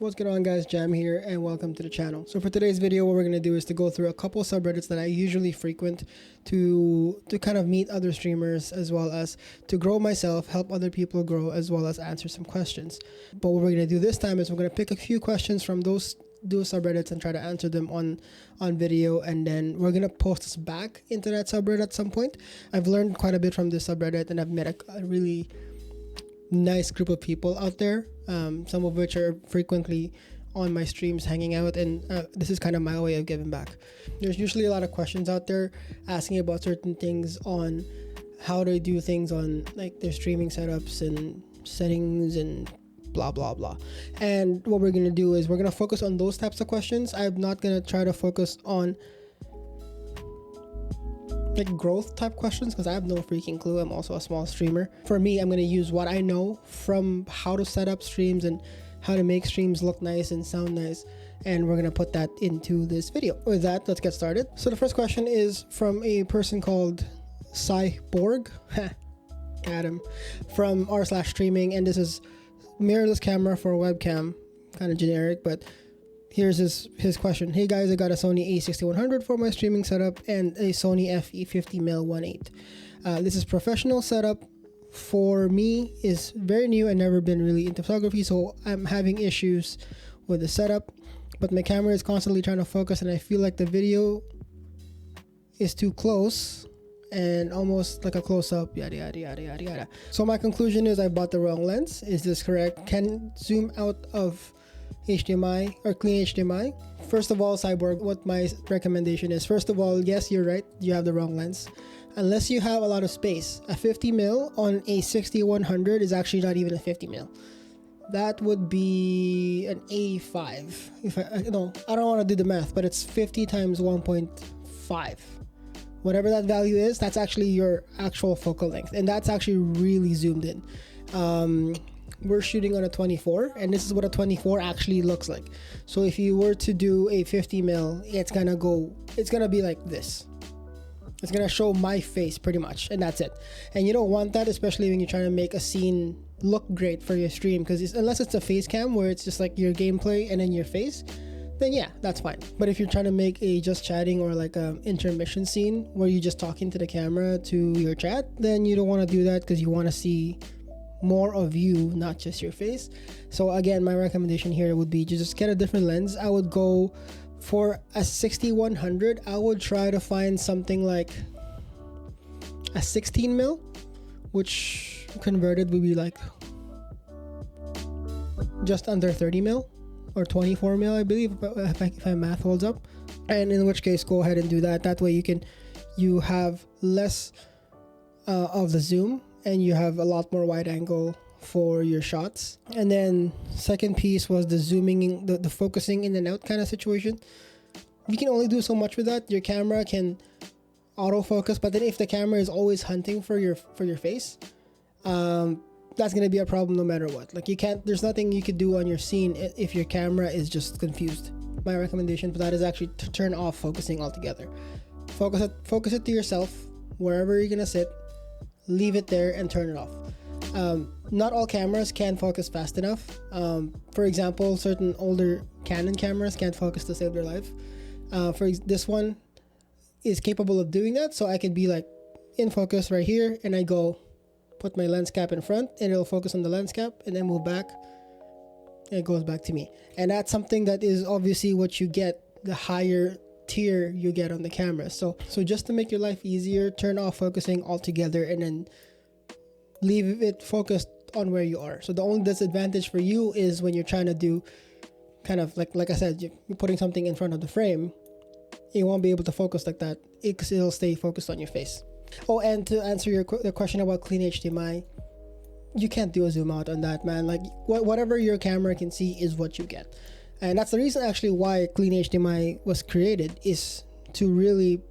What's going on, guys? Jam here and welcome to the channel. So for today's video, what we're going to do is to go through a couple subreddits that I usually frequent to kind of meet other streamers, as well as to grow myself, help other people grow, as well as answer some questions. But what we're going to do this time is we're going to pick a few questions from those subreddits and try to answer them on video, and then we're going to post this back into that subreddit at some point. I've learned quite a bit from this subreddit, and I've met a really nice group of people out there, some of which are frequently on my streams hanging out, and this is kind of my way of giving back. There's usually a lot of questions out there asking about certain things on how to do things on like their streaming setups and settings and blah blah blah. And what we're gonna do is we're gonna focus on those types of questions. I'm not gonna try to focus on like growth type questions because I have no freaking clue. I'm also a small streamer. For me, I'm going to use what I know from how to set up streams and how to make streams look nice and sound nice, and we're going to put that into this video. With that, let's get started. So the first question is from a person called Cyborg Adam from r/streaming, and this is mirrorless camera for a webcam, kind of generic, but here's his question. Hey guys, I got a Sony a6100 for my streaming setup and a Sony FE50mm 1.8. This is professional setup. For me, is very new and never been really into photography, so I'm having issues with the setup. But my camera is constantly trying to focus, and I feel like the video is too close and almost like a close-up, yada yada yada yada yada. So my conclusion is I bought the wrong lens. Is this correct? Can zoom out of HDMI or clean HDMI? First of all, Cyborg, what my recommendation is, first of all, yes, you're right, you have the wrong lens. Unless you have a lot of space, a 50mm on a 6100 is actually not even a 50mm. That would be an A5. If I don't want to do the math, but it's 50 times 1.5. Whatever that value is, that's actually your actual focal length, and that's actually really zoomed in. We're shooting on a 24, and this is what a 24 actually looks like. So if you were to do a 50mm, it's gonna be like this. It's gonna show my face pretty much, and that's it. And you don't want that, especially when you're trying to make a scene look great for your stream, because unless it's a face cam where it's just like your gameplay and then your face, then yeah, that's fine. But if you're trying to make a just chatting or like a intermission scene where you're just talking to the camera to your chat, then you don't want to do that because you want to see more of you, not just your face. So again, my recommendation here would be to just get a different lens. I would go for a 6100. I would try to find something like a 16mm, which converted would be like just under 30mm or 24mm, I believe, if my math holds up. And in which case, go ahead and do that. That way you have less of the zoom, and you have a lot more wide angle for your shots. And then second piece was the zooming in, the focusing in and out kind of situation. You can only do so much with that. Your camera can autofocus, but then if the camera is always hunting for your face, that's gonna be a problem no matter what. Like there's nothing you could do on your scene if your camera is just confused. My recommendation for that is actually to turn off focusing altogether. Focus it to yourself, wherever you're gonna sit. Leave it there and turn it off. Not all cameras can focus fast enough. For example, certain older Canon cameras can't focus to save their life. This one is capable of doing that, so I could be like in focus right here, and I go put my lens cap in front, and it'll focus on the lens cap, and then move back, and it goes back to me. And that's something that is obviously what you get the higher tier you get on the camera. So just to make your life easier, turn off focusing altogether and then leave it focused on where you are. So the only disadvantage for you is when you're trying to do kind of like I said, you're putting something in front of the frame, you won't be able to focus like that because it'll stay focused on your face. Oh, and to answer the question about clean HDMI, you can't do a zoom out on that, man. Like whatever your camera can see is what you get. And that's the reason actually why clean HDMI was created, is to really,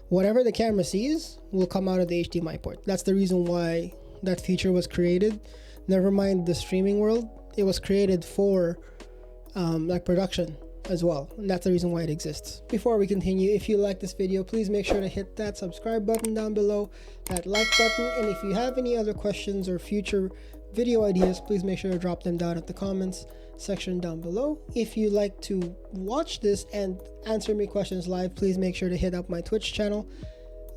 whatever the camera sees will come out of the HDMI port. That's the reason why that feature was created. Never mind the streaming world, it was created for like production as well, and that's the reason why it exists. Before we continue, if you like this video, please make sure to hit that subscribe button down below, that like button, and if you have any other questions or future video ideas, please make sure to drop them down at the comments section down below. If you like to watch this and answer me questions live, please make sure to hit up my Twitch channel.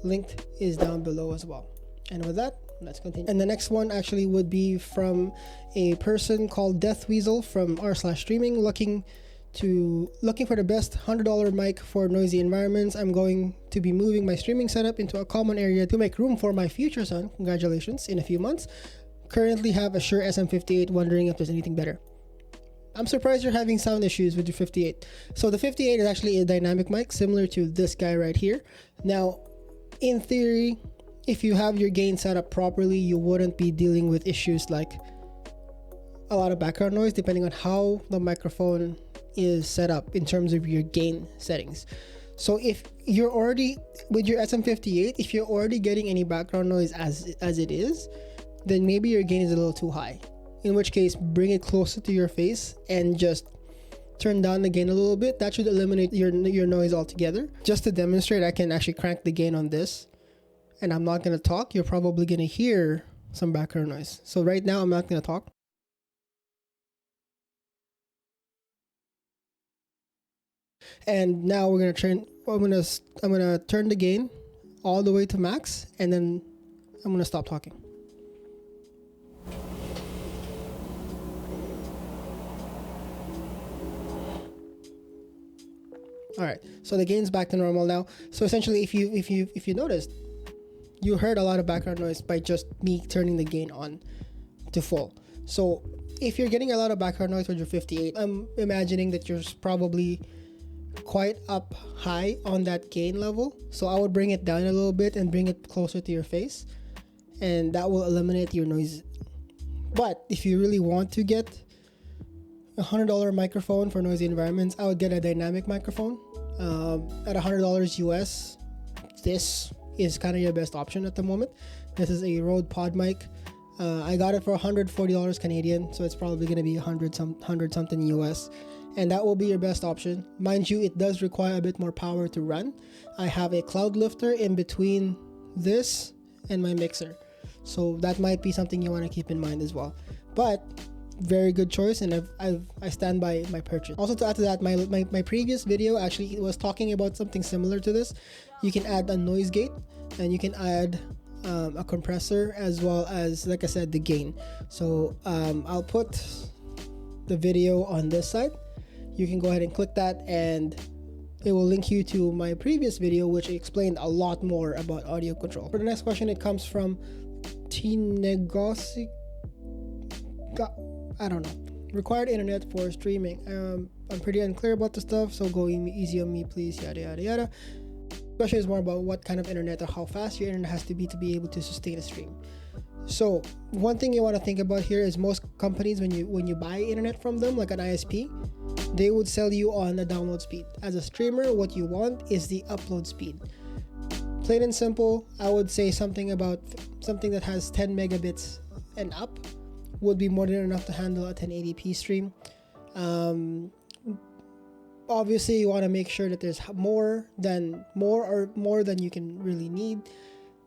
Linked is down below as well. And with that, let's continue. And the next one actually would be from a person called Death Weasel from r/streaming, looking for the best $100 mic for noisy environments. I'm going to be moving my streaming setup into a common area to make room for my future son. Congratulations, in a few months. Currently have a Shure SM58, wondering if there's anything better. I'm surprised you're having sound issues with your 58. So the 58 is actually a dynamic mic similar to this guy right here. Now, in theory, if you have your gain set up properly, you wouldn't be dealing with issues like a lot of background noise, depending on how the microphone is set up in terms of your gain settings. So if you're already with your SM58, if you're already getting any background noise as it is, then maybe your gain is a little too high, in which case bring it closer to your face and just turn down the gain a little bit. That should eliminate your noise altogether. Just to demonstrate, I can actually crank the gain on this and I'm not going to talk. You're probably going to hear some background noise. So right now I'm not going to talk. And now we're I'm gonna turn the gain all the way to max, and then I'm gonna stop talking. All right, so the gain's back to normal now. So essentially, if you noticed, you heard a lot of background noise by just me turning the gain on to full. So if you're getting a lot of background noise with your 58, I'm imagining that you're probably quite up high on that gain level. So I would bring it down a little bit and bring it closer to your face, and that will eliminate your noise. But if you really want to get a $100 microphone for noisy environments, I would get a dynamic microphone at $100 US. This is kind of your best option at the moment. This is a Rode Pod mic. I got it for $140 Canadian, so it's probably going to be 100 something US, and that will be your best option. Mind you, it does require a bit more power to run. I have a cloud lifter in between this and my mixer, so that might be something you want to keep in mind as well. But very good choice, and I stand by my purchase. Also, to add to that, my previous video actually was talking about something similar to this. You can add a noise gate, and you can add a compressor, as well as, like I said, the gain. So I'll put the video on this side. You can go ahead and click that, and it will link you to my previous video, which explained a lot more about audio control. For the next question, it comes from T-Negosi. I don't know. Required internet for streaming. I'm pretty unclear about the stuff, so go easy on me, please. Yada yada yada. The question is more about what kind of internet or how fast your internet has to be able to sustain a stream. So one thing you want to think about here is most companies, when you buy internet from them, like an ISP, they would sell you on the download speed. As a streamer, what you want is the upload speed. Plain and simple, I would say something that has 10 megabits and up would be more than enough to handle a 1080p stream. Obviously, you want to make sure that there's more than you can really need,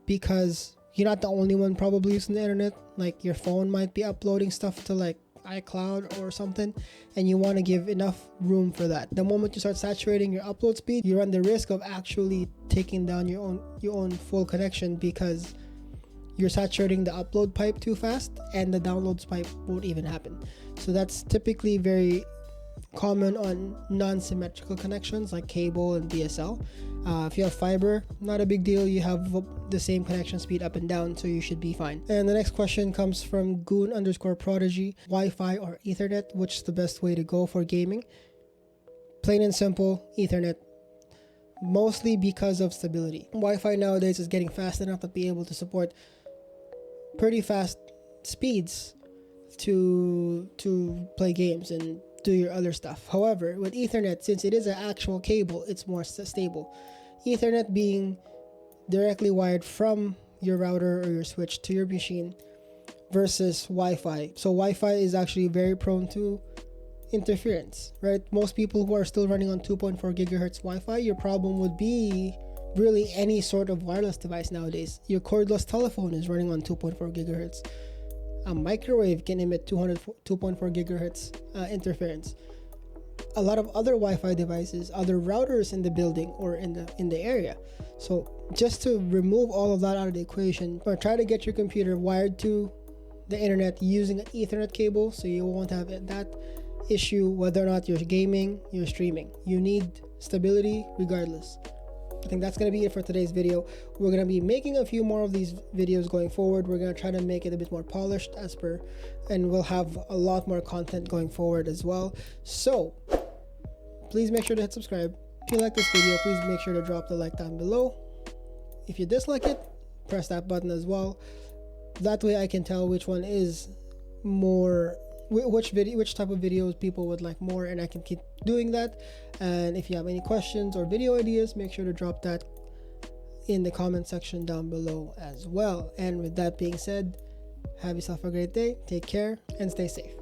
because you're not the only one probably using the internet. Like, your phone might be uploading stuff to like iCloud or something, and you want to give enough room for that. The moment you start saturating your upload speed, you run the risk of actually taking down your own full connection, because you're saturating the upload pipe too fast and the downloads pipe won't even happen. So that's typically very common on non-symmetrical connections like cable and DSL. If you have fiber, not a big deal. You have the same connection speed up and down, so you should be fine. And the next question comes from Goon_Prodigy. Wi-Fi or Ethernet, which is the best way to go for gaming? Plain and simple, Ethernet. Mostly because of stability. Wi-Fi nowadays is getting fast enough to be able to support pretty fast speeds to play games and do your other stuff. However, with Ethernet, since it is an actual cable, it's more stable. Ethernet being directly wired from your router or your switch to your machine versus Wi-Fi. So Wi-Fi is actually very prone to interference, right? Most people who are still running on 2.4 gigahertz Wi-Fi, your problem would be really any sort of wireless device nowadays. Your cordless telephone is running on 2.4 gigahertz. A microwave can emit 2.4 gigahertz interference. A lot of other Wi-Fi devices, other routers in the building or in the area. So just to remove all of that out of the equation, or try to get your computer wired to the internet using an Ethernet cable, so you won't have that issue whether or not you're gaming, you're streaming. You need stability regardless. I think that's going to be it for today's video. We're going to be making a few more of these videos going forward. We're going to try to make it a bit more polished and we'll have a lot more content going forward as well. So please make sure to hit subscribe. If you like this video, please make sure to drop the like down below. If you dislike it, press that button as well. That way I can tell which one is more, which type of videos people would like more, and I can keep doing that. And if you have any questions or video ideas, make sure to drop that in the comment section down below as well. And with that being said, have yourself a great day, take care, and stay safe.